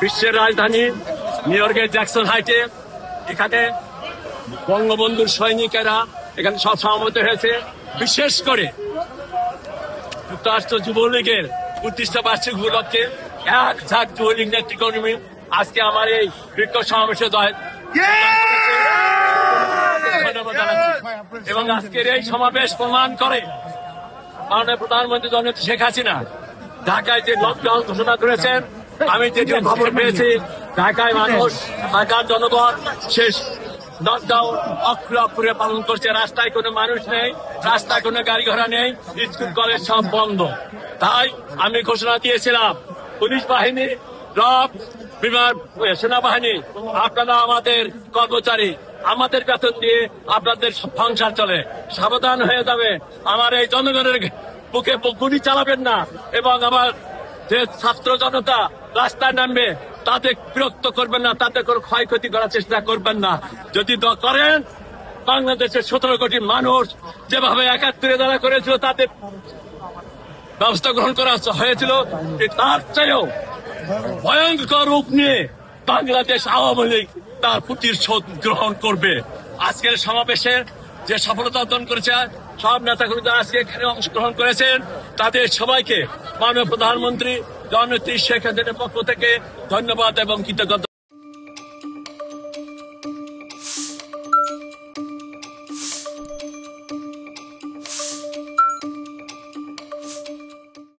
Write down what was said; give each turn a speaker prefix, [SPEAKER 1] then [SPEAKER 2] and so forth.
[SPEAKER 1] বিশ্বের রাজধানী নিউ ইয়র্কের জ্যাকসন হাইটে এখানে বঙ্গবন্ধুর সৈনিকেরা এখানে সব সমবেত হয়েছে। বিশেষ করে যুক্তরাষ্ট্র যুবলীগের প্রতিষ্ঠা বার্ষিক উপলক্ষে এক ঝাঁক যুবলীগ নেতৃকর্মী আজকে আমার এই বিক্ষোভ সমাবেশে ধন্যবাদ জানাচ্ছি। এবং আজকের এই সমাবেশ প্রমাণ করে মাননীয় প্রধানমন্ত্রী জননেত্রী শেখ হাসিনা ঢাকায় যে লকডাউন ঘোষণা করেছেন, আমি যেটি খবর পেয়েছি ঢাকায় মানুষ, ঢাকার জনগণ শেষ লকডাউন অক্ষরে অক্ষরে পালন করছে। রাস্তায় কোনো মানুষ নেই, রাস্তায় কোনো গাড়ি ঘোড়া নেই, স্কুল কলেজ সব বন্ধ। তাই আমি ঘোষণা দিয়েছিলাম, পুলিশ বাহিনী, র্যাব, বিমান সেনাবাহিনী, আপনারা আমাদের কর্মচারী, আমাদের বেতন দিয়ে আপনাদের সংসার চলে, সাবধান হয়ে যাবে। আমার এই জনগণের বুকে গুলি চালাবেন না এবং আমার যে ছাত্র জনতা রাস্তায় নামবে তাদের বিরক্ত করবেন না, তাদের কোনো ক্ষয়ক্ষতি করার চেষ্টা করবেন না। যদি করেন, বাংলাদেশের 17 কোটি মানুষ যেভাবে 71 দ্বারা করেছিল তাদের ব্যবস্থা গ্রহণ করা হয়েছিল, তার চেয়েও ভয়ঙ্কর রূপ নিয়ে বাংলাদেশ আওয়ামী লীগ তার প্রতিশোধ গ্রহণ করবে। আজকের সমাবেশে যে সফলতা অর্জন করেছে সব নেতাকর্মীরা আজকে এখানে অংশগ্রহণ করেছেন, তাদের সবাইকে মাননীয় প্রধানমন্ত্রী জননেত্রী শেখ হাসিনার পক্ষ থেকে ধন্যবাদ এবং কৃতজ্ঞতা।